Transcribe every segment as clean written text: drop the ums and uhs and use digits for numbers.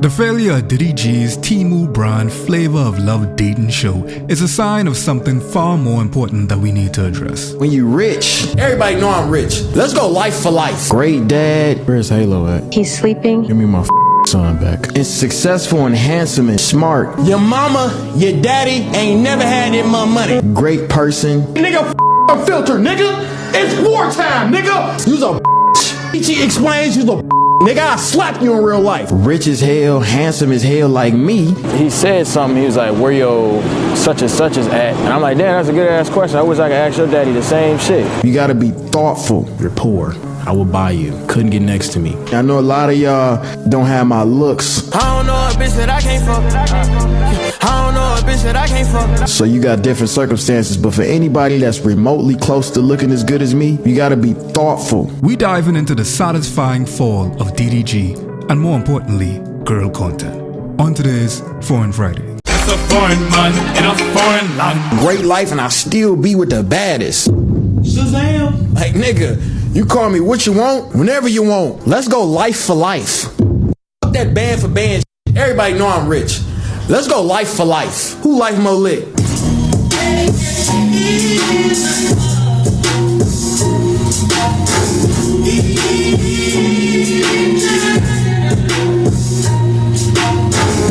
The failure of DDG's Temu brand flavor of love dating show is a sign of something far more important that we need to address. When you rich, everybody know I'm rich. Let's go life for life. Great dad. Where's Halo at? He's sleeping. Give me my son back. And successful and handsome and smart. Your mama, your daddy ain't never had that much money. Great person. Nigga, a filter, nigga. It's wartime, nigga. You's a He explains you's a nigga, I slap you in real life. Rich as hell, handsome as hell like me. He said something, he was like, where your such and such is at? And I'm like, damn, that's a good ass question. I wish I could ask your daddy the same shit. You gotta be thoughtful. You're poor. I will buy you. Couldn't get next to me. I know a lot of y'all don't have my looks. I don't know a bitch that I can't fuck. I don't know a bitch that I can't fuck. So you got different circumstances, but for anybody that's remotely close to looking as good as me, you gotta be thoughtful. We diving into the satisfying fall of DDG and more importantly, girl content. On today's Foreign Friday. It's a foreign man in a foreign land. Great life and I still be with the baddest. Shazam. Like nigga, you call me what you want, whenever you want. Let's go life for life. Fuck that band for band. Everybody know I'm rich. Let's go life for life. Who life more lit?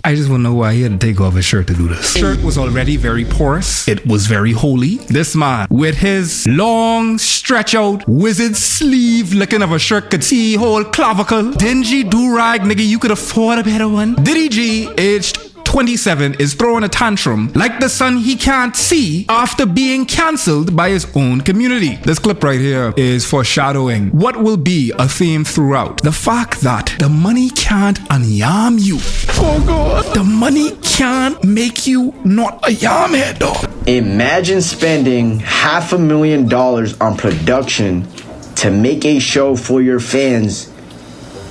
I just want to know why he had to take off his shirt to do this. The shirt was already very porous. It was very holy. This man, with his long, stretch out, wizard sleeve looking of a shirt, could see whole clavicle. Dingy do-rag, nigga, you could afford a better one. DDG, aged 27, is throwing a tantrum like the son he can't see after being cancelled by his own community. This clip right here is foreshadowing what will be a theme throughout. The fact that the money can't unyam you. Oh God. The money can't make you not a yam head, dog. Imagine spending $500,000 on production to make a show for your fans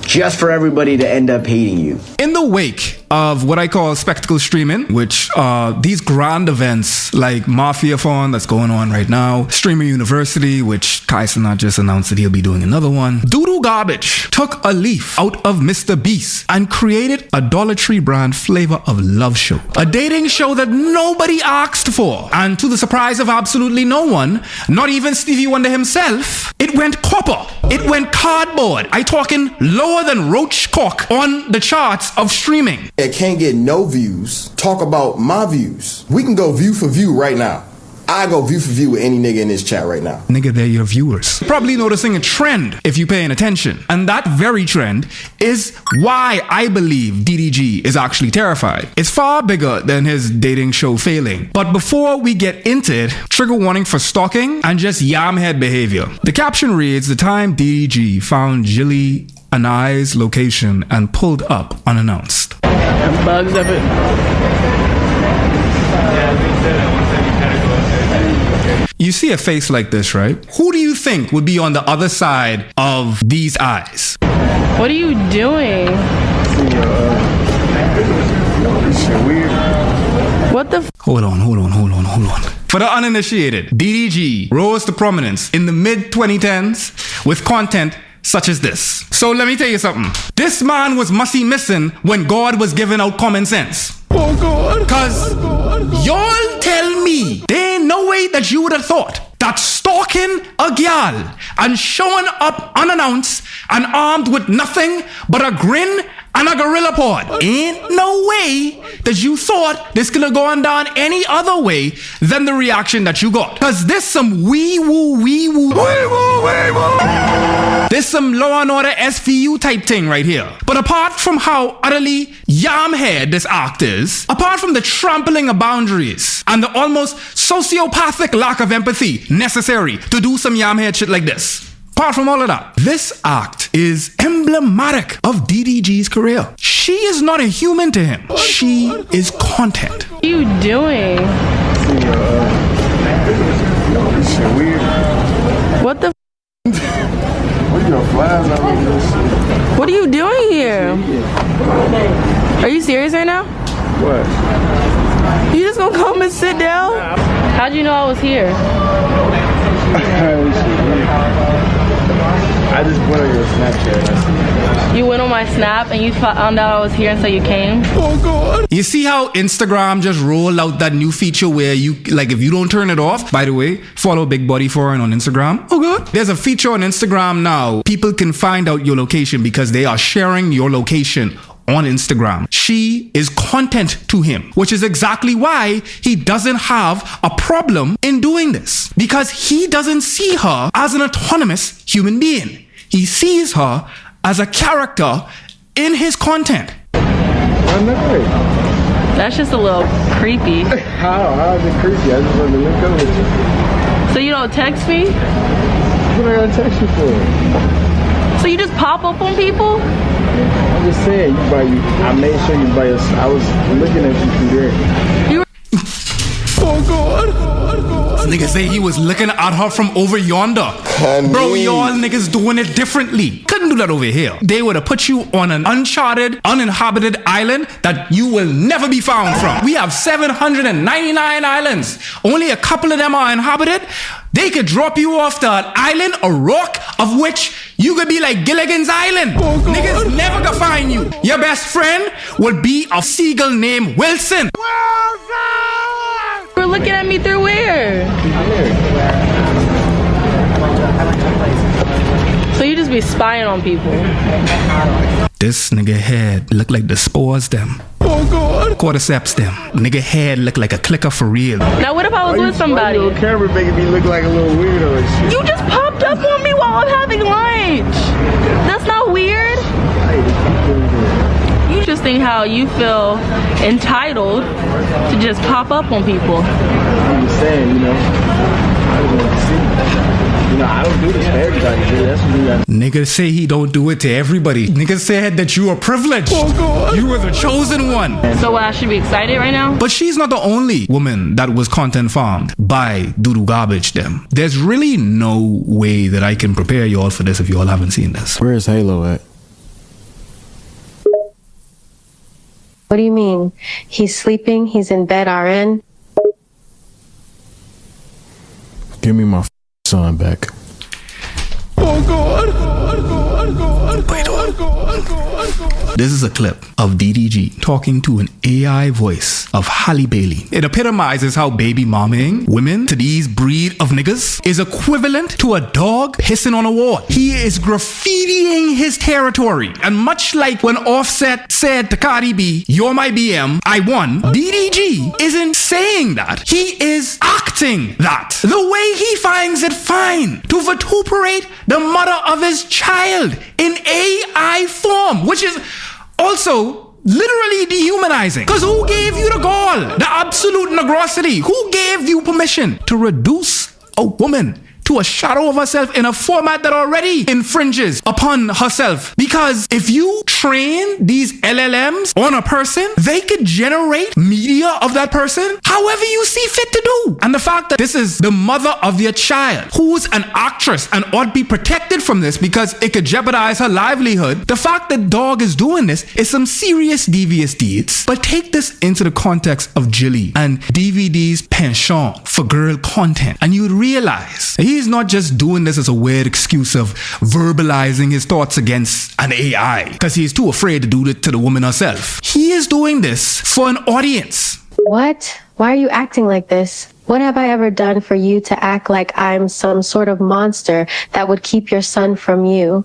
just for everybody to end up hating you. In the wake of what I call spectacle streaming, which are these grand events like Mafia-Fon that's going on right now, Streamer University, which Kai Cenat just announced that he'll be doing another one, Doodoo Garbage took a leaf out of Mr. Beast and created a Dollar Tree brand flavor of love show. A dating show that nobody asked for. And to the surprise of absolutely no one, not even Stevie Wonder himself, it went copper. It went cardboard. I talking lower than roach cock on the charts of streaming. It can't get no views. Talk about my views. We can go view for view right now. I go view for view with any nigga in this chat right now. Nigga, they're your viewers. Probably noticing a trend if you're paying attention. And that very trend is why I believe DDG is actually terrified. It's far bigger than his dating show failing. But before we get into it, trigger warning for stalking and just yamhead behavior. The caption reads, the time DDG found Jilly and I's location and pulled up unannounced. Bugs of it. You see a face like this, right? Who do you think would be on the other side of these eyes? What are you doing? What the Hold on. For the uninitiated, DDG rose to prominence in the mid-2010s with content such as this. So let me tell you something. This man was must-see missing when God was giving out common sense. Oh God. Cause y'all tell me there ain't no way that you would have thought that stalking a gal and showing up unannounced and armed with nothing but a grin and a gorilla pod. Ain't no way that you thought this could have gone down any other way than the reaction that you got. Cause this some wee-woo. This some Law and Order SVU type thing right here. But apart from how utterly yamhead this act is, apart from the trampling of boundaries and the almost sociopathic lack of empathy necessary to do some yamhead shit like this, apart from all of that, this act is emblematic of DDG's career. She is not a human to him. She is content. What are you doing? What the What are you doing here? Are you serious right now? What? You just gonna come and sit down? How'd you know I was here? I just went on your Snapchat and I see You went on my Snap and you found out I was here and so you came? Oh God. You see how Instagram just rolled out that new feature where you, like, if you don't turn it off, by the way, follow Big Body Foreign on Instagram. Oh God. There's a feature on Instagram now. People can find out your location because they are sharing your location on Instagram. She is content to him, which is exactly why he doesn't have a problem in doing this, because he doesn't see her as an autonomous human being. He sees her as a character in his content. I'm married. That's just a little creepy. How is it creepy? I just wanted to link up with you. So you don't text me? What am I gonna text you for? So you just pop up on people? I'm just saying, I made sure you buy your, I was looking at you from there. Oh God. This nigga say he was looking at her from over yonder. Bro, y'all niggas doing it differently. Couldn't do that over here. They would have put you on an uncharted, uninhabited island that you will never be found from. We have 799 islands. Only a couple of them are inhabited. They could drop you off to an island, a rock, of which you could be like Gilligan's Island. Oh, niggas never gonna find you. Your best friend would be a seagull named Wilson. You're looking at me through where? So you just be spying on people. This nigga head look like the spores them. Oh God. Cordyceps them. Nigga head look like a clicker for real. Now what if I was with somebody? Your camera making me look like a little weirdo and shit. You just popped up on me while I'm having lunch. That's not weird. You just think how you feel entitled to just pop up on people. I'm just saying, you know, I just want to see. You know, I don't do this for everybody. That's what you got. Nigga say he don't do it to everybody. Nigga said that you are privileged. Oh God. You were the chosen one. So I should be excited right now? But she's not the only woman that was content farmed by Doodoo Garbage them. There's really no way that I can prepare y'all for this if y'all haven't seen this. Where is Halo at? What do you mean? He's sleeping, he's in bed RN? Give me my son back. Oh God. This is a clip of DDG talking to an AI voice of Halle Bailey. It epitomizes how baby momming women to these breed of niggas is equivalent to a dog pissing on a wall. He is graffitiing his territory. And much like when Offset said to Cardi B, "You're my BM, I won," DDG isn't saying that. He is acting that. The way he finds it fine to vituperate the mother of his child in AI form, which is also literally dehumanizing. Because who gave you the gall, the absolute negrosity? Who gave you permission to reduce a woman to a shadow of herself in a format that already infringes upon herself? Because if you train these LLMs on a person, they could generate media of that person however you see fit to do. And the fact that this is the mother of your child, who's an actress and ought to be protected from this because it could jeopardize her livelihood. The fact that dog is doing this is some serious devious deeds. But take this into the context of Jilly and DVD's penchant for girl content, and you would realize he's not just doing this as a weird excuse of verbalizing his thoughts against an AI because he's too afraid to do it to the woman herself. He is doing this for an audience. What? Why are you acting like this? What have I ever done for you to act like I'm some sort of monster that would keep your son from you?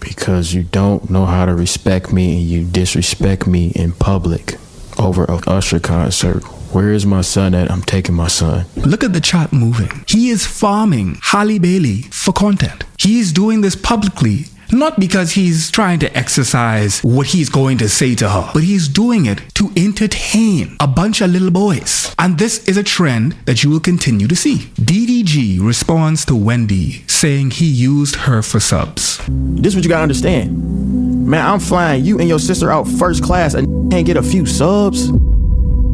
Because you don't know how to respect me and you disrespect me in public over an Usher concert. Where is my son at? I'm taking my son. Look at the chat moving. He is farming Halle Bailey for content. He is doing this publicly, not because he's trying to exercise what he's going to say to her, but he's doing it to entertain a bunch of little boys. And this is a trend that you will continue to see. DDG responds to Wendy saying he used her for subs. This is what you gotta understand. Man, I'm flying you and your sister out first class and can't get a few subs.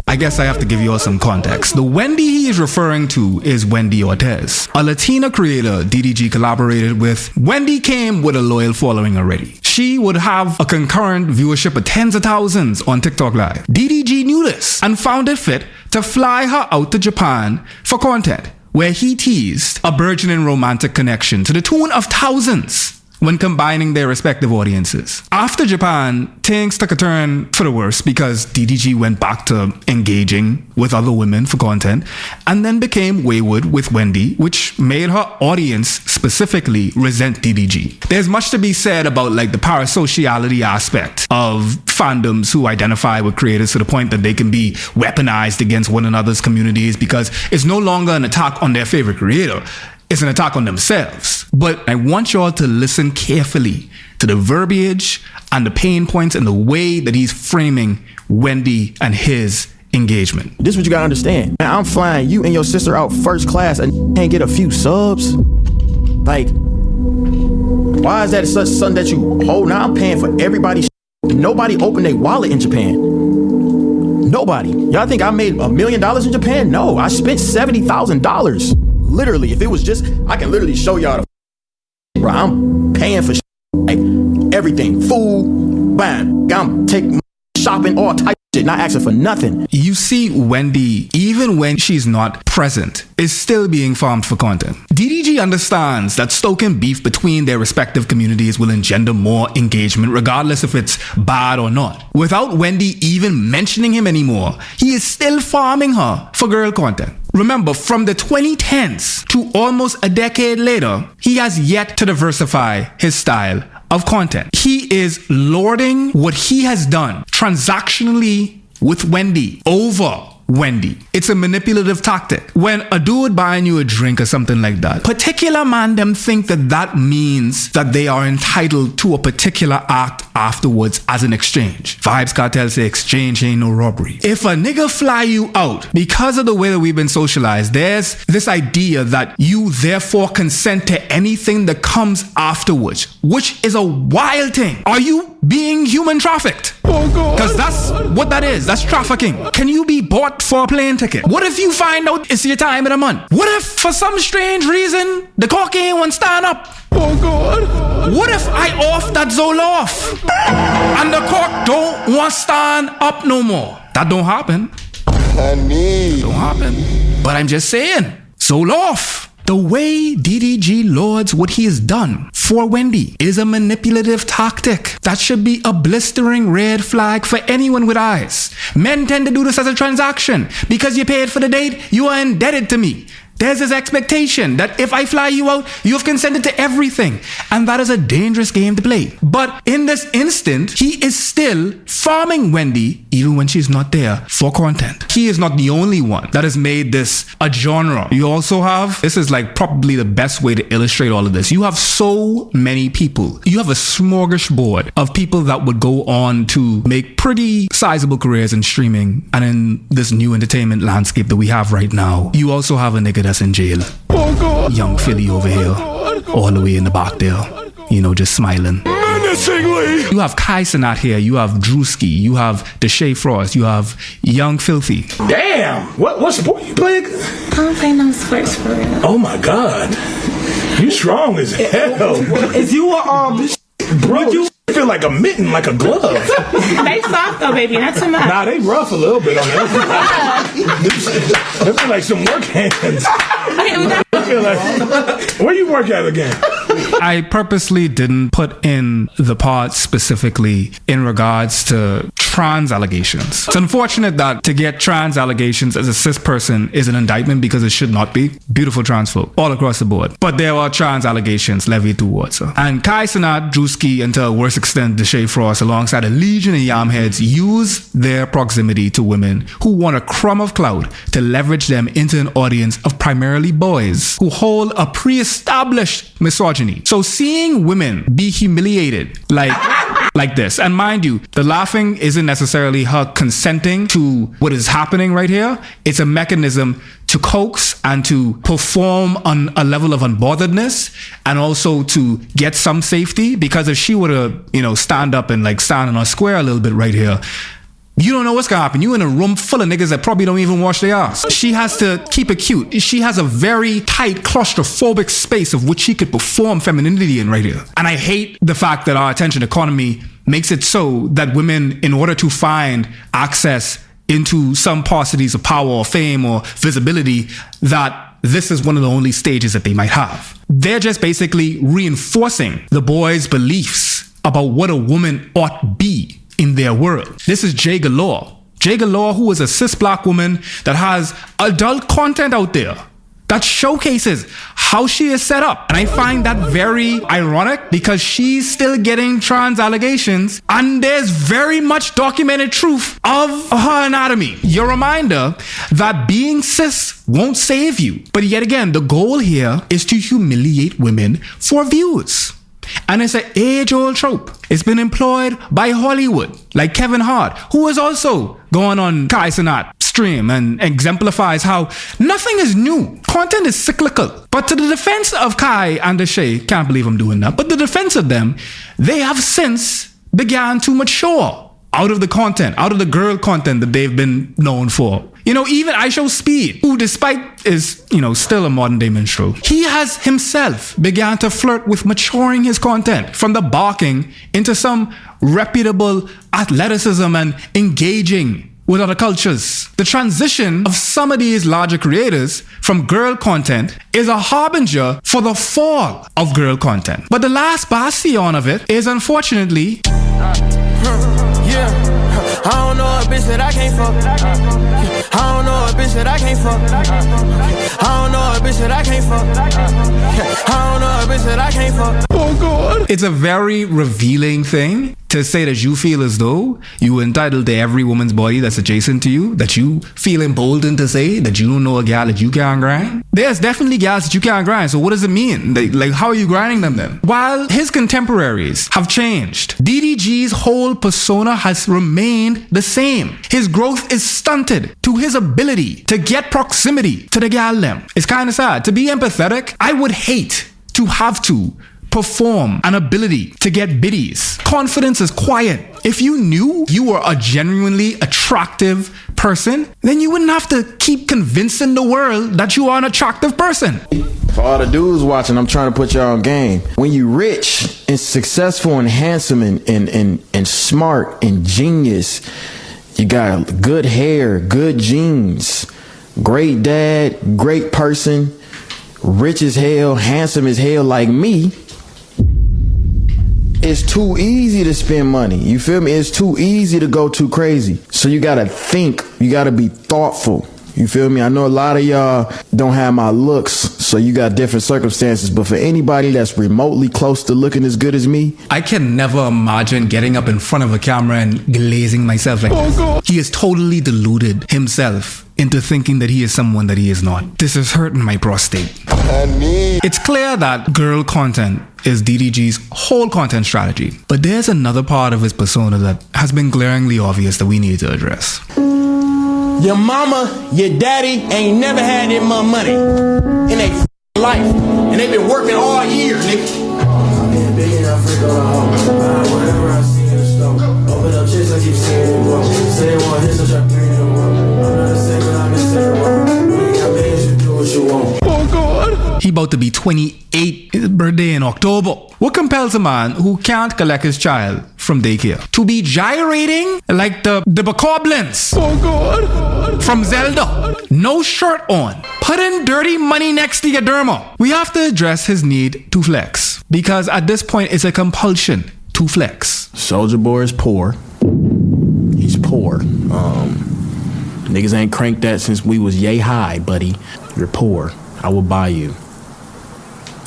I guess I have to give you all some context. The Wendy he is referring to is Wendy Ortez, a Latina creator DDG collaborated with. Wendy came with a loyal following already. She would have a concurrent viewership of tens of thousands on TikTok Live. DDG knew this and found it fit to fly her out to Japan for content, where he teased a burgeoning romantic connection to the tune of thousands when combining their respective audiences. After Japan, things took a turn for the worse because DDG went back to engaging with other women for content and then became wayward with Wendy, which made her audience specifically resent DDG. There's much to be said about like the parasociality aspect of fandoms who identify with creators to the point that they can be weaponized against one another's communities because it's no longer an attack on their favorite creator. It's an attack on themselves. But I want y'all to listen carefully to the verbiage and the pain points and the way that he's framing Wendy and his engagement. This is what you gotta understand. Man, I'm flying you and your sister out first class and can't get a few subs. Like, why is that such something that you hold? Now I'm paying for everybody's. Nobody opened a wallet in Japan. Nobody. Y'all think I made $1 million in Japan? No, I spent $70,000. Literally, if it was just, I can literally show y'all the bro, I'm paying for like everything, food, bam, I'm taking shopping, all types of shit, not asking for nothing. You see Wendy, even when she's not present, is still being farmed for content. DDG understands that stoking beef between their respective communities will engender more engagement, regardless if it's bad or not. Without Wendy even mentioning him anymore, he is still farming her for girl content. Remember, from the 2010s to almost a decade later, he has yet to diversify his style of content. He is lording what he has done transactionally with Wendy over Wendy. It's a manipulative tactic. When a dude buying you a drink or something like that, particular man them think that means that they are entitled to a particular act afterwards as an exchange. Vibes Cartel say exchange ain't no robbery. If a nigga fly you out because of the way that we've been socialized, there's this idea that you therefore consent to anything that comes afterwards, which is a wild thing. Are you being human trafficked? Oh God. Because that's what that is. That's trafficking. Can you be bought for a plane ticket? What if you find out it's your time of the month? What if for some strange reason the cock ain't want stand up? Oh God. What if I off that Zoloft and the cock don't want stand up no more? That don't happen. Don't happen. But I'm just saying, Zoloft. The way DDG lords what he has done for Wendy is a manipulative tactic that should be a blistering red flag for anyone with eyes. Men tend to do this as a transaction. Because you paid for the date, you are indebted to me. There's this expectation that if I fly you out, you have consented to everything. And that is a dangerous game to play. But in this instant, he is still farming Wendy, even when she's not there, for content. He is not the only one that has made this a genre. You also have, this is like probably the best way to illustrate all of this. You have so many people. You have a smorgasbord of people that would go on to make pretty sizable careers in streaming and in this new entertainment landscape that we have right now. You also have a nigga that's in jail. Oh God. Young Philly over here, all the way in the back there, you know, just smiling. Menacingly. You have Kai Cenat here, you have Drewski, you have Deshae Frost, you have Young Filthy. Damn. What sport you play? I don't play no sports for real. Oh my God. You strong as hell. If you were bro, you feel like a mitten, like a glove. They soft though, baby, not too much. Nah, they rough a little bit on that. They feel like some work hands. I feel like, where you work at again? I purposely didn't put in the part specifically in regards to trans allegations. It's unfortunate that to get trans allegations as a cis person is an indictment because it should not be. Beautiful trans folk all across the board. But there are trans allegations levied towards her. And Kai Cenat, Drewski, and to a worse extent, Deshae Frost, alongside a legion of yamheads, use their proximity to women who want a crumb of clout to leverage them into an audience of primarily boys who hold a pre-established misogyny. So seeing women be humiliated like this, and mind you, the laughing isn't necessarily her consenting to what is happening right here. It's a mechanism to coax and to perform on a level of unbotheredness and also to get some safety, because if she were to, stand up and like stand on a square a little bit right here, you don't know what's gonna happen. You in a room full of niggas that probably don't even wash their ass. She has to keep it cute. She has a very tight, claustrophobic space of which she could perform femininity in right here. And I hate the fact that our attention economy makes it so that women, in order to find access into some paucities of power or fame or visibility, that this is one of the only stages that they might have. They're just basically reinforcing the boys' beliefs about what a woman ought be in their world. This is Jay Galore. Jay Galore, who is a cis black woman that has adult content out there that showcases how she is set up. And I find that very ironic because she's still getting trans allegations and there's very much documented truth of her anatomy. Your reminder that being cis won't save you. But yet again, the goal here is to humiliate women for views. And it's an age-old trope. It's been employed by Hollywood, like Kevin Hart, who is also going on Kai Cenat stream and exemplifies how nothing is new. Content is cyclical. But to the defense of Kai and Deshay, can't believe I'm doing that, but the defense of them, they have since began to mature out of the content, out of the girl content that they've been known for. You know, even I Show Speed, who despite is, still a modern day minstrel, he has himself began to flirt with maturing his content from the barking into some reputable athleticism and engaging with other cultures. The transition of some of these larger creators from girl content is a harbinger for the fall of girl content. But the last bastion of it is unfortunately... I don't know a bitch that I can't fuck. I don't know a bitch that I can't fuck. I don't know a bitch that I can't fuck. I don't know a bitch that I can't fuck. Oh God. It's a very revealing thing to say that you feel as though you entitled to every woman's body that's adjacent to you, that you feel emboldened to say that you don't know a gal that you can't grind. There's definitely gals that you can't grind, so what does it mean? Like how are you grinding them then? While his contemporaries have changed, DDG's whole persona has remained the same. His growth is stunted to his ability to get proximity to the gal them. It's kind of sad. To be empathetic, I would hate to have to perform an ability to get biddies. Confidence is quiet. If you knew you were a genuinely attractive person, then you wouldn't have to keep convincing the world that you are an attractive person. For all the dudes watching, I'm trying to put y'all on game. When you rich and successful and handsome and smart and genius, you got good hair, good genes, great dad, great person, rich as hell, handsome as hell like me, it's too easy to spend money. You feel me? It's too easy to go too crazy. So you gotta think. You gotta be thoughtful. You feel me? I know a lot of y'all don't have my looks, so you got different circumstances. But for anybody that's remotely close to looking as good as me, I can never imagine getting up in front of a camera and glazing myself like this. God. He has totally deluded himself into thinking that he is someone that he is not. This is hurting my prostate. It's clear that girl content is DDG's whole content strategy. But there's another part of his persona that has been glaringly obvious that we need to address. your mama, your daddy ain't never had that much money in their life. And they been working all year, nigga. Oh God. He about to be 28, his birthday in October. What compels a man who can't collect his child from daycare to be gyrating like the bokoblins? Oh God. From Zelda. No shirt on. Putting dirty money next to your derma. We have to address his need to flex, because at this point it's a compulsion to flex. Soulja Boy is poor. He's poor. Niggas ain't cranked that since we was yay high, buddy. You're poor. I will buy you.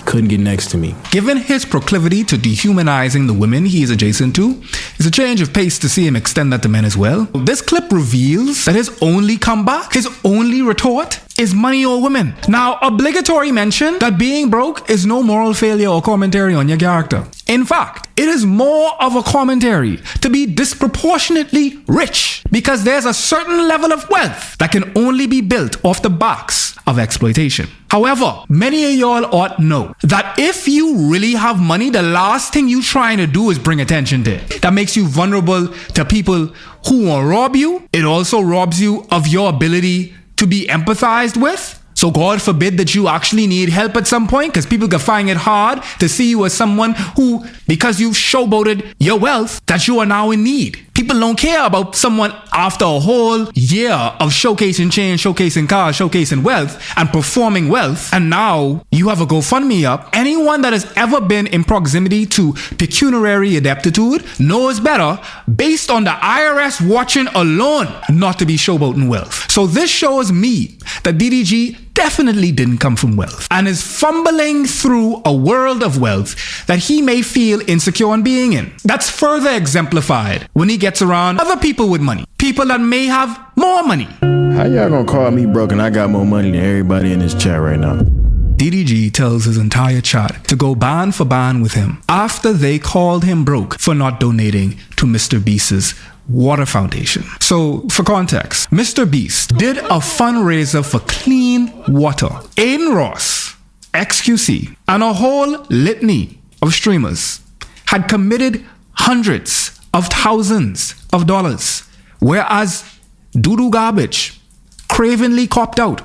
Couldn't get next to me. Given his proclivity to dehumanizing the women he is adjacent to, it's a change of pace to see him extend that to men as well. This clip reveals that his only comeback, his only retort, is money or women. Now, obligatory mention that being broke is no moral failure or commentary on your character. In fact, it is more of a commentary to be disproportionately rich, because there's a certain level of wealth that can only be built off the backs of exploitation. However, many of y'all ought know that if you really have money, the last thing you trying to do is bring attention to it. That makes you vulnerable to people who will rob you. It also robs you of your ability to be empathized with. So God forbid that you actually need help at some point, because people can find it hard to see you as someone who, because you've showboated your wealth, that you are now in need. People People don't care about someone after a whole year of showcasing chains, showcasing cars, showcasing wealth, and performing wealth. And now you have a GoFundMe up. Anyone that has ever been in proximity to pecuniary adeptitude knows better, based on the IRS watching alone, not to be showboating wealth. So this shows me that DDG definitely didn't come from wealth and is fumbling through a world of wealth that he may feel insecure on being in. That's further exemplified when he gets around other people with money, people that may have more money. How y'all gonna call me broke and I got more money than everybody in this chat right now? DDG tells his entire chat to go band for band with him after they called him broke for not donating to Mr. Beast's water foundation. So for context, Mr. Beast did a fundraiser for clean water. Aiden Ross, XQC, and a whole litany of streamers had committed hundreds of thousands of dollars, whereas Doodoo Garbage cravenly copped out,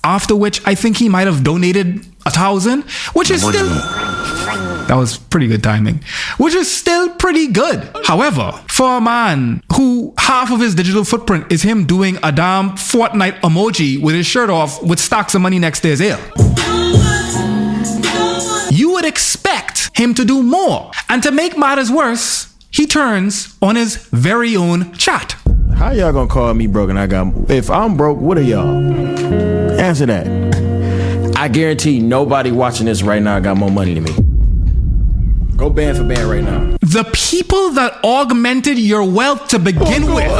after which I think he might have donated 1,000, which is still... That was pretty good timing, which is still pretty good. However, for a man who half of his digital footprint is him doing a damn Fortnite emoji with his shirt off with stacks of money next to his ear, you would expect him to do more. And to make matters worse, he turns on his very own chat. How y'all gonna call me broke and I got... If I'm broke, what are y'all? Answer that. I guarantee nobody watching this right now got more money than me. Go band for band right now. The people that augmented your wealth to begin with,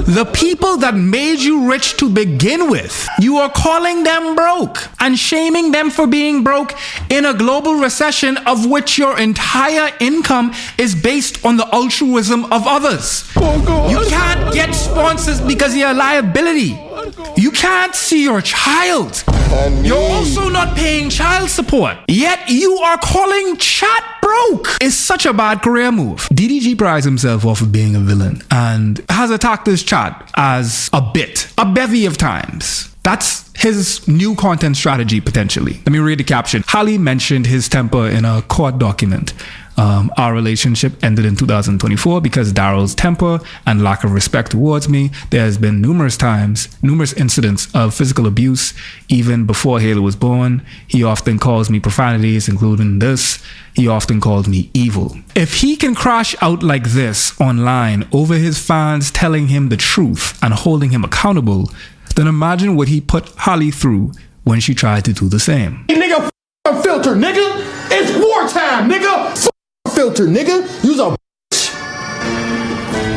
the people that made you rich to begin with, you are calling them broke and shaming them for being broke in a global recession of which your entire income is based on the altruism of others. You can't get sponsors because you're a liability. You can't see your child. You're also not paying child support. Yet you are calling chat broke. It's such a bad career move. DDG prides himself off of being a villain and has attacked this chat as a bevy of times. That's his new content strategy, potentially. Let me read the caption. Holly mentioned his temper in a court document. Our relationship ended in 2024 because Daryl's temper and lack of respect towards me. There has been numerous incidents of physical abuse, even before Halo was born. He often calls me profanities, including this. He often called me evil. If he can crash out like this online over his fans telling him the truth and holding him accountable, then imagine what he put Holly through when she tried to do the same. Hey, nigga, f***ing filter, nigga. It's wartime, nigga. Filter, nigga. You's a bitch.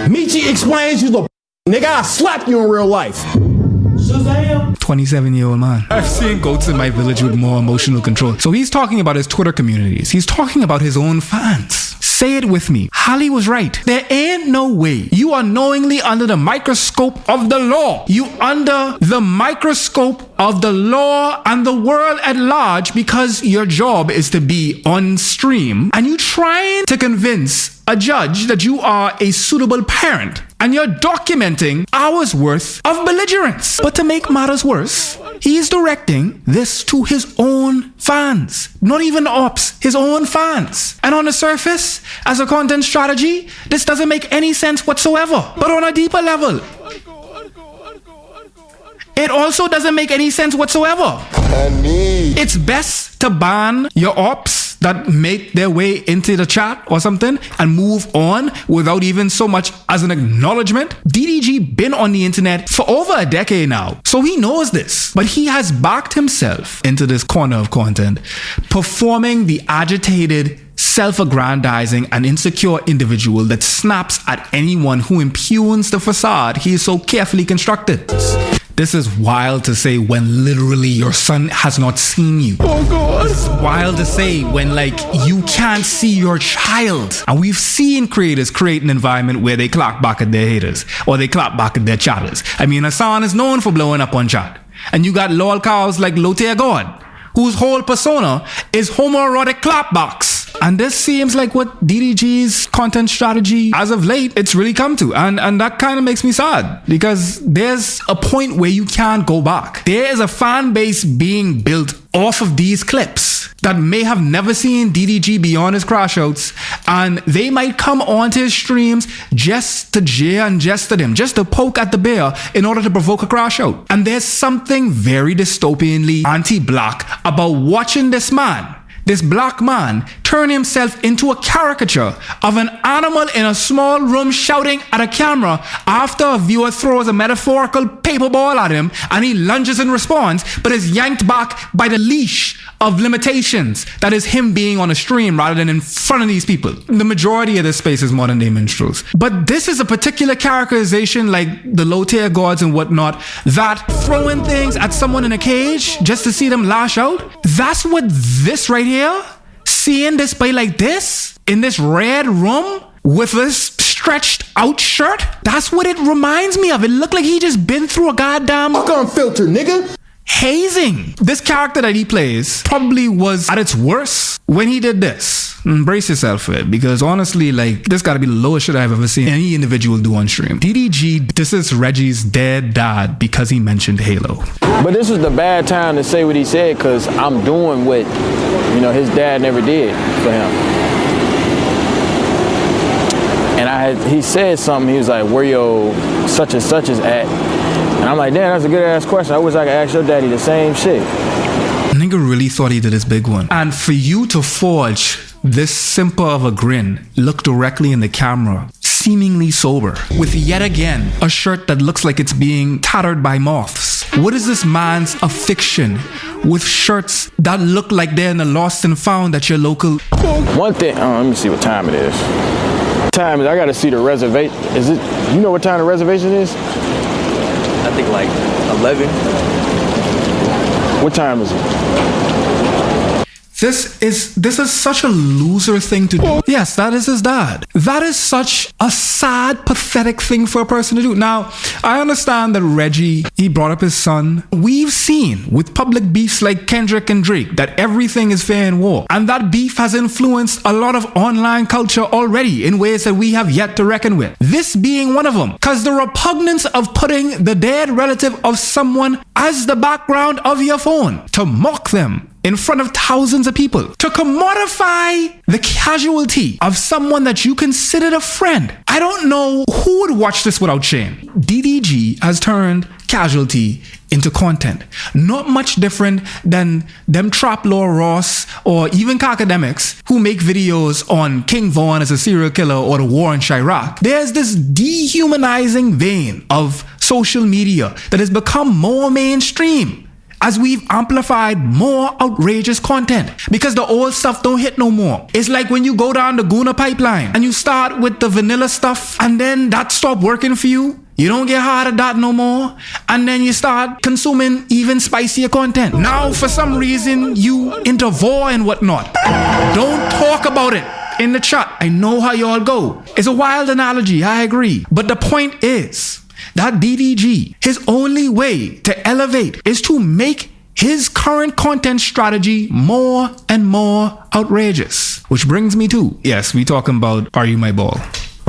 Michi explains you's a nigga. I slap you in real life. Shazam. 27-year-old man. I've seen goats in my village with more emotional control. So he's talking about his Twitter communities. He's talking about his own fans. Say it with me. Holly was right. There ain't no way you are knowingly under the microscope of the law. You under the microscope of the law and the world at large because your job is to be on stream and you trying to convince a judge that you are a suitable parent and you're documenting hours worth of belligerence. But to make matters worse, he is directing this to his own fans. Not even ops, his own fans. And on the surface, as a content strategy, this doesn't make any sense whatsoever. But on a deeper level, it also doesn't make any sense whatsoever. It's best to ban your ops that make their way into the chat or something and move on without even so much as an acknowledgement. DDG been on the internet for over a decade now, so he knows this. But he has backed himself into this corner of content, performing the agitated, self-aggrandizing and insecure individual that snaps at anyone who impugns the facade he is so carefully constructed. This is wild to say when literally your son has not seen you. Oh God. It's wild to say when like you can't see your child. And we've seen creators create an environment where they clap back at their haters or they clap back at their chatters. I mean, Hassan is known for blowing up on chat. And you got lol cows like Lotea God, whose whole persona is homoerotic clapbacks. And this seems like what DDG's content strategy as of late, it's really come to. And that kind of makes me sad because there's a point where you can't go back. There is a fan base being built off of these clips that may have never seen DDG beyond his crash outs, and they might come onto his streams just to jeer and jest at him, just to poke at the bear in order to provoke a crash out. And there's something very dystopianly anti-black about watching this man, this black man, turn himself into a caricature of an animal in a small room shouting at a camera after a viewer throws a metaphorical paper ball at him and he lunges in response, but is yanked back by the leash of limitations that is him being on a stream rather than in front of these people. The majority of this space is modern day minstrels. But this is a particular characterization, like the low tier gods and whatnot, that throwing things at someone in a cage just to see them lash out. That's what this right here, seeing this play like this in this red room with this stretched out shirt, that's what it reminds me of. It looked like he just been through a goddamn Unfiltered, nigga. hazing. This character that he plays probably was at its worst when he did this. Embrace yourself for it, because honestly, like, this gotta be the lowest shit I've ever seen any individual do on stream. DDG, this is Reggie's dead dad because he mentioned Halo. But this was the bad time to say what he said, because I'm doing what, his dad never did for him. And he said something, he was like, where your such and such is at? And I'm like, damn, that's a good ass question. I wish I could ask your daddy the same shit. Nigga really thought he did his big one. And for you to forge this simple of a grin, look directly in the camera, seemingly sober, with yet again a shirt that looks like it's being tattered by moths. What is this man's affliction with shirts that look like they're in the lost and found at your local? One thing, let me see what time it is. Time is, I gotta see the reservation. Is it, you know what time the reservation is? I think like 11. What time is it? This is such a loser thing to do. Yes, that is his dad. That is such a sad, pathetic thing for a person to do. Now, I understand that Reggie, he brought up his son. We've seen with public beefs like Kendrick and Drake that everything is fair in war. And that beef has influenced a lot of online culture already in ways that we have yet to reckon with. This being one of them. Because the repugnance of putting the dead relative of someone as the background of your phone, to mock them in front of thousands of people, to commodify the casualty of someone that you considered a friend. I don't know who would watch this without shame. DDG has turned casualty into content. Not much different than them Trap Law Ross or even academics who make videos on King Von as a serial killer or the war in Chirac. There's this dehumanizing vein of social media that has become more mainstream as we've amplified more outrageous content, because the old stuff don't hit no more. It's like when you go down the Guna pipeline and you start with the vanilla stuff and then that stop working for you. You don't get hard at that no more, and then you start consuming even spicier content. Now for some reason you into war and whatnot. Don't talk about it in the chat. I know how y'all go. It's a wild analogy, I agree. But the point is that DDG, his only way to elevate is to make his current content strategy more and more outrageous. Which brings me to, yes, we talking about Are You My Ball?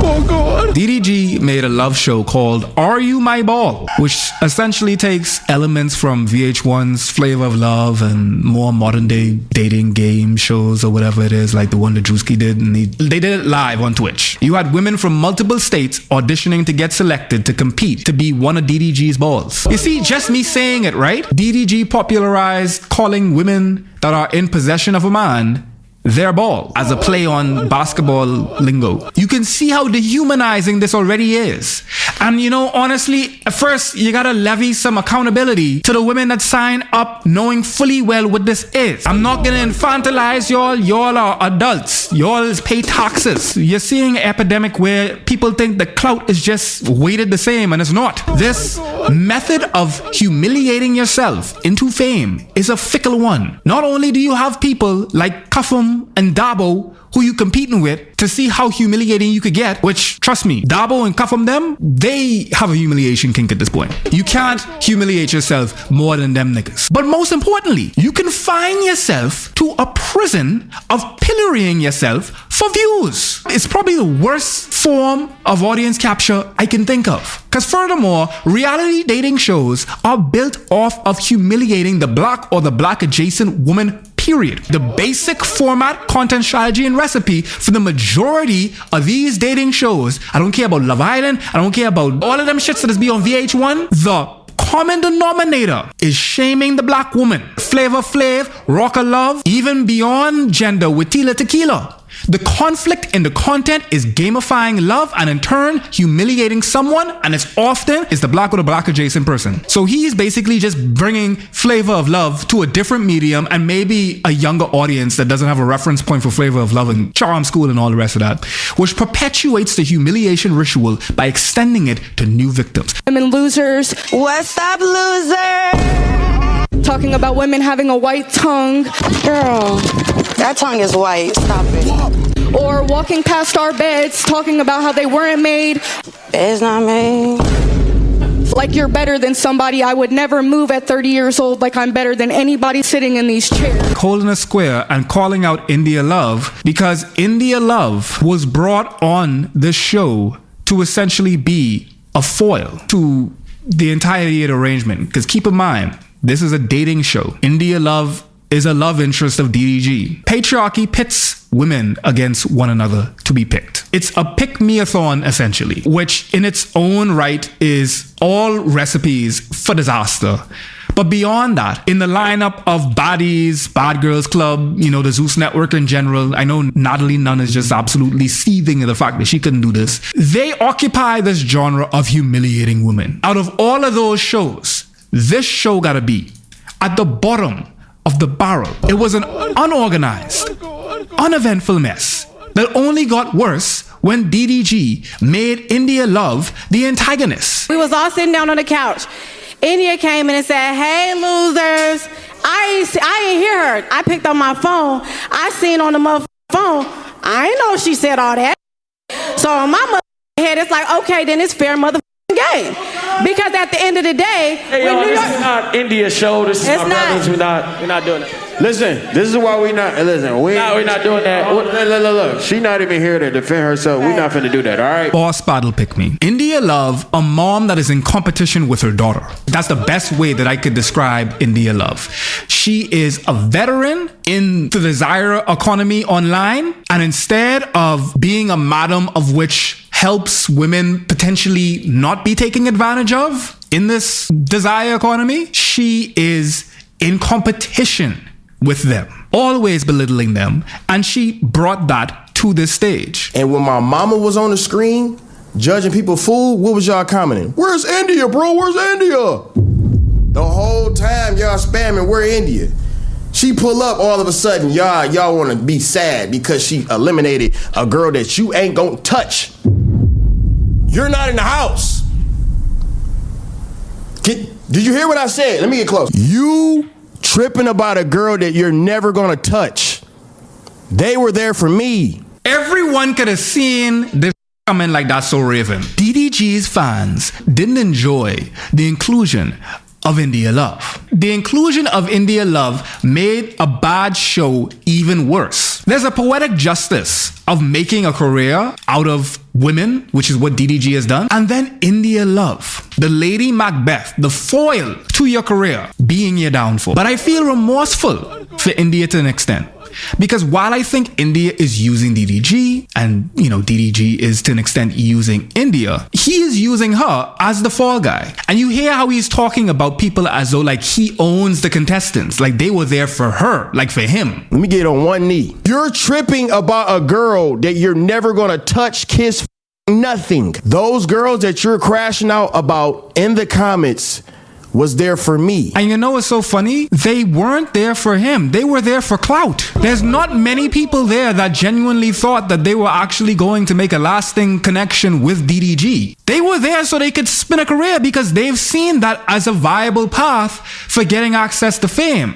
Oh God. DDG made a love show called Are You My Ball, which essentially takes elements from VH1's Flavor of Love and more modern day dating game shows or whatever it is, like the one that Drewski did, and they did it live on Twitch. You had women from multiple states auditioning to get selected to compete to be one of DDG's balls. You see, just me saying it, right? DDG popularized calling women that are in possession of a man their ball as a play on basketball lingo. You can see how dehumanizing this already is. And honestly, at first you gotta levy some accountability to the women that sign up knowing fully well what this is. I'm not gonna infantilize y'all. Y'all are adults. Y'all pay taxes. You're seeing an epidemic where people think the clout is just weighted the same, and it's not. This method of humiliating yourself into fame is a fickle one. Not only do you have people like Cuffum and Dabo who you competing with to to see how humiliating you could get, which, trust me, Dabo and Cuff'em them, they have a humiliation kink at this point. You can't humiliate yourself more than them niggas. But most importantly, you confine yourself to a prison of pillorying yourself for views. It's probably the worst form of audience capture I can think of. Because furthermore, reality dating shows are built off of humiliating the black or the black adjacent woman, period. The basic format, content strategy, and recipe for the majority of these dating shows, I don't care about Love Island, I don't care about all of them shits that is be on VH1, the common denominator is shaming the black woman. Flavor Flav, Rock of Love, even beyond gender with Tila Tequila. The conflict in the content is gamifying love and in turn humiliating someone, and it's often the black or the black adjacent person. So he's basically just bringing Flavor of Love to a different medium and maybe a younger audience that doesn't have a reference point for Flavor of Love and Charm School and all the rest of that, which perpetuates the humiliation ritual by extending it to new victims. Women losers. What's up, loser? Talking about women having a white tongue. Girl, that tongue is white. Stop it. Or walking past our beds, talking about how they weren't made. It's not made. Like you're better than somebody. I would never move at 30 years old like I'm better than anybody sitting in these chairs. Holding a square and calling out India Love because India Love was brought on this show to essentially be a foil to the entirety of the arrangement. Because keep in mind, this is a dating show. India Love is a love interest of DDG. Patriarchy pits women against one another to be picked. It's a pick-me-a-thon, essentially, which in its own right is all recipes for disaster. But beyond that, in the lineup of baddies, Bad Girls Club, the Zeus Network in general, I know Natalie Nunn is just absolutely seething at the fact that she couldn't do this. They occupy this genre of humiliating women. Out of all of those shows, this show gotta be at the bottom of the barrel. It was an unorganized, uneventful mess that only got worse when DDG made India Love the antagonist. We was all sitting down on the couch. India came in and said, "Hey, losers." I ain't hear her. I picked up my phone. I seen on the motherfucking phone. I ain't know she said all that. So on my motherfucking head, it's like, okay, then it's fair motherfucking game. Because at the end of the day, hey, yo, this is not India show. This is my brothers. We're not doing it. Listen, this is why we're not doing that. Look. She not even here to defend herself. We're not finna do that, all right? Boss battle pick me. India Love, a mom that is in competition with her daughter. That's the best way that I could describe India Love. She is a veteran in the desire economy online, and instead of being a madam of which helps women potentially not be taken advantage of in this desire economy, she is in competition with them, always belittling them, and she brought that to this stage. And when my mama was on the screen judging people fool, what was y'all commenting? Where's India, bro? Where's India? The whole time y'all spamming, where India? She pull up all of a sudden, y'all want to be sad because she eliminated a girl that you ain't gonna touch. You're not in the house. Did you hear what I said? Let me get close. You tripping about a girl that you're never gonna touch. They were there for me. Everyone could have seen this coming like that's so Raven. DDG's fans didn't enjoy the inclusion of India Love. The inclusion of India Love made a bad show even worse. There's a poetic justice of making a career out of women, which is what DDG has done, and then India Love, the Lady Macbeth, the foil to your career, being your downfall. But I feel remorseful for India to an extent. Because while I think India is using DDG, and DDG is to an extent using India, he is using her as the fall guy. And you hear how he's talking about people as though like he owns the contestants, like they were there for her, like for him. Let me get on one knee. You're tripping about a girl that you're never gonna touch, kiss, nothing. Those girls that you're crashing out about in the comments was there for me. And you know what's so funny? They weren't there for him. They were there for clout. There's not many people there that genuinely thought that they were actually going to make a lasting connection with DDG. They were there so they could spin a career because they've seen that as a viable path for getting access to fame.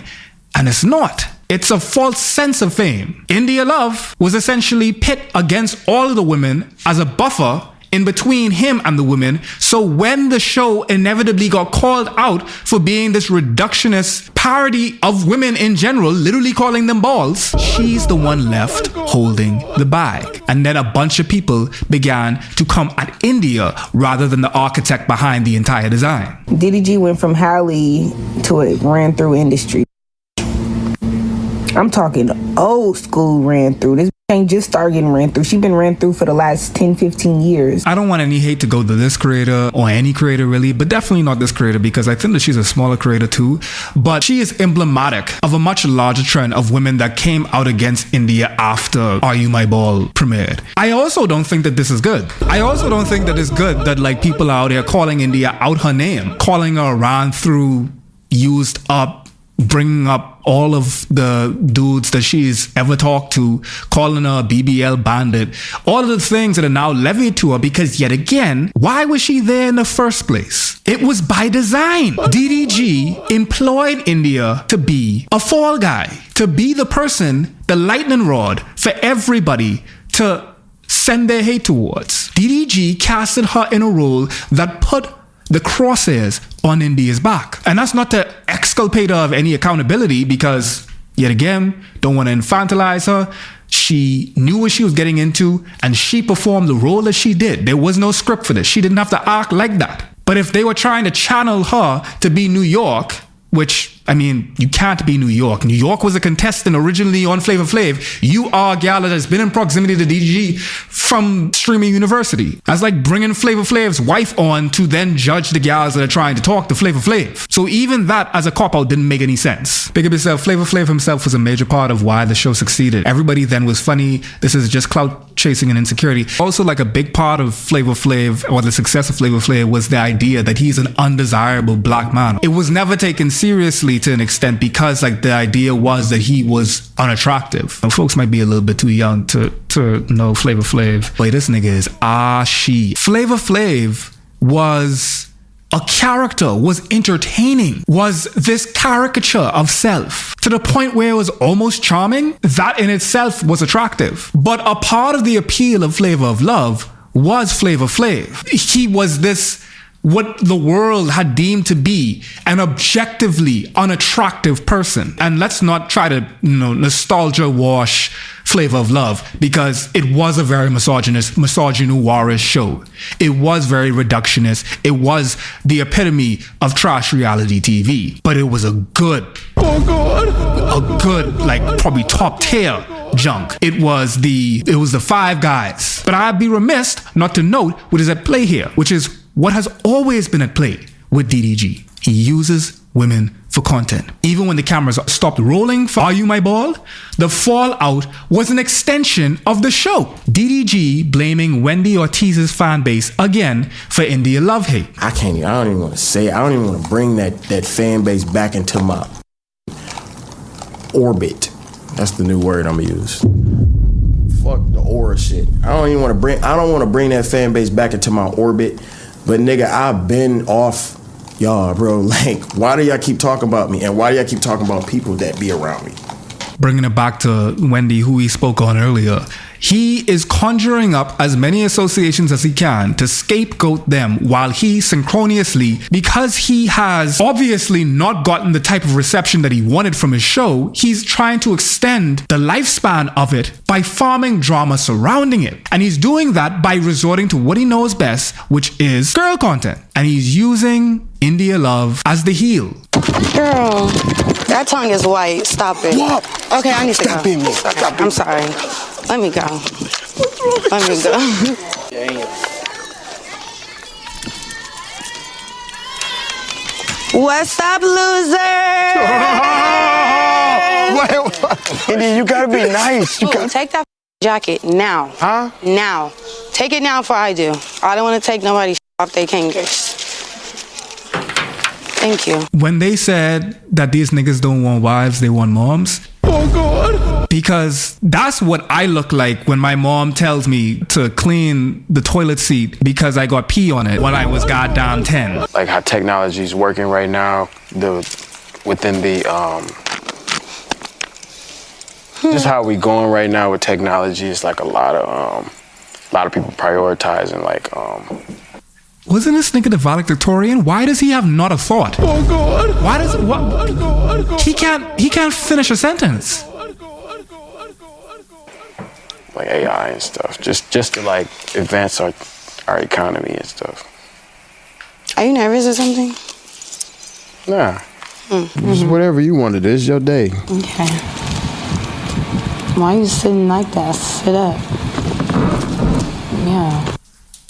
And it's not. It's a false sense of fame. India Love was essentially pit against all of the women as a buffer in between him and the women. So when the show inevitably got called out for being this reductionist parody of women in general, literally calling them balls, she's the one left holding the bag. And then a bunch of people began to come at India rather than the architect behind the entire design. DDG went from Halle to a ran through industry. I'm talking old school ran through. This ain't just started getting ran through. She's been ran through for the last 10, 15 years. I don't want any hate to go to this creator or any creator really, but definitely not this creator because I think that she's a smaller creator too. But she is emblematic of a much larger trend of women that came out against India after Are You My Ball premiered. I also don't think that this is good. I also don't think that it's good that like people out there calling India out her name, calling her ran through, used up, bringing up all of the dudes that she's ever talked to, calling her a BBL bandit, all of the things that are now levied to her because yet again, why was she there in the first place? It was by design. DDG employed India to be a fall guy, to be the person, the lightning rod for everybody to send their hate towards. DDG casted her in a role that put the crosshairs on India's back. And that's not to exculpate her of any accountability because, yet again, don't want to infantilize her. She knew what she was getting into and she performed the role that she did. There was no script for this. She didn't have to act like that. But if they were trying to channel her to be New York, which, I mean, you can't be New York. New York was a contestant originally on Flavor Flav. You are a gal that has been in proximity to DDG from Streaming University. That's like bringing Flavor Flav's wife on to then judge the gals that are trying to talk to Flavor Flav. So even that as a cop-out didn't make any sense. Big up yourself. Flavor Flav himself was a major part of why the show succeeded. Everybody then was funny. This is just clout chasing and insecurity. Also, like a big part of Flavor Flav or the success of Flavor Flav was the idea that he's an undesirable black man. It was never taken seriously to an extent because like the idea was that he was unattractive. And folks might be a little bit too young to know Flavor Flav. Boy, this nigga is she. Flavor Flav was a character, was entertaining, was this caricature of self to the point where it was almost charming. That in itself was attractive. But a part of the appeal of Flavor of Love was Flavor Flav. He was this, what the world had deemed to be an objectively unattractive person. And let's not try to, nostalgia wash Flavor of Love because it was a very misogynoir show. It was very reductionist. It was the epitome of trash reality TV. But it was a good, like probably top tier junk. It was the Five Guys. But I'd be remiss not to note what is at play here, which is what has always been at play with DDG. He uses women for content. Even when the cameras stopped rolling for Are You My Ball, the fallout was an extension of the show. DDG blaming Wendy Ortiz's fan base again for India love hate. I don't even want to say it. I don't even want to bring that fan base back into my orbit. That's the new word I'm gonna use. Fuck the aura shit. I don't want to bring that fan base back into my orbit. But nigga, I've been off y'all, bro. Like, why do y'all keep talking about me? And why do y'all keep talking about people that be around me? Bringing it back to Wendy, who we spoke on earlier. He is conjuring up as many associations as he can to scapegoat them while he synchronously, because he has obviously not gotten the type of reception that he wanted from his show, he's trying to extend the lifespan of it by farming drama surrounding it. And he's doing that by resorting to what he knows best, which is girl content. And he's using India Love as the heel. Girl, that tongue is white. Stop it. What? Okay, I need to Stop go. it, man. Stop I'm sorry. Let me go. Let me go. What's up, loser? India, you gotta be nice. You gotta take that jacket now. Huh? Now. Take it now before I do. I don't want to take nobody's off their fingers. Thank you. When they said that these niggas don't want wives, they want moms. Oh God. Because that's what I look like when my mom tells me to clean the toilet seat because I got pee on it when I was goddamn 10. Like how technology is working right now, within the Just how we going right now with technology is like a lot of people prioritizing like Wasn't this nigga the valedictorian? Why does he have not a thought? Oh God! Why does what? He can't finish a sentence. like AI and stuff, just to like advance our economy and stuff. Are you nervous or something? Nah. Just whatever you wanted. It's your day. Okay. Why are you sitting like that? Sit up. Yeah.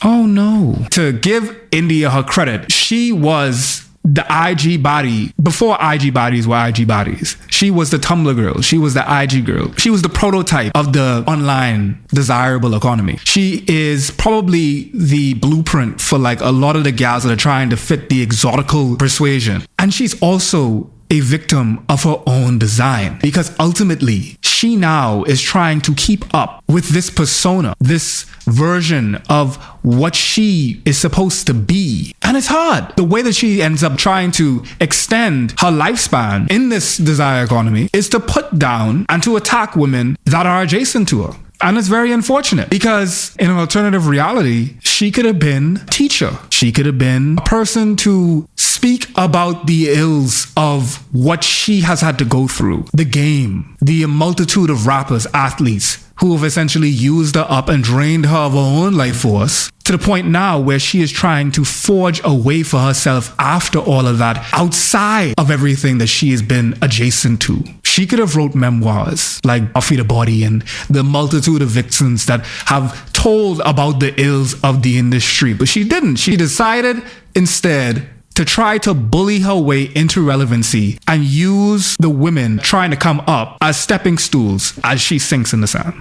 Oh no. To give India her credit, she was the IG body before IG bodies were IG bodies. She was the Tumblr girl. She was the IG girl. She was the prototype of the online desirable economy. She is probably the blueprint for like a lot of the gals that are trying to fit the exotical persuasion. And she's also a victim of her own design, because ultimately she now is trying to keep up with this persona, this version of what she is supposed to be. And it's hard. The way that she ends up trying to extend her lifespan in this desire economy is to put down and to attack women that are adjacent to her. And it's very unfortunate, because in an alternative reality, she could have been a teacher. She could have been a person to speak about the ills of what she has had to go through. The game, the multitude of rappers, athletes who have essentially used her up and drained her of her own life force, to the point now where she is trying to forge a way for herself after all of that, outside of everything that she has been adjacent to. She could have wrote memoirs like Buffy the Body and the multitude of victims that have told about the ills of the industry, but she didn't. She decided instead to try to bully her way into relevancy and use the women trying to come up as stepping stools as she sinks in the sand.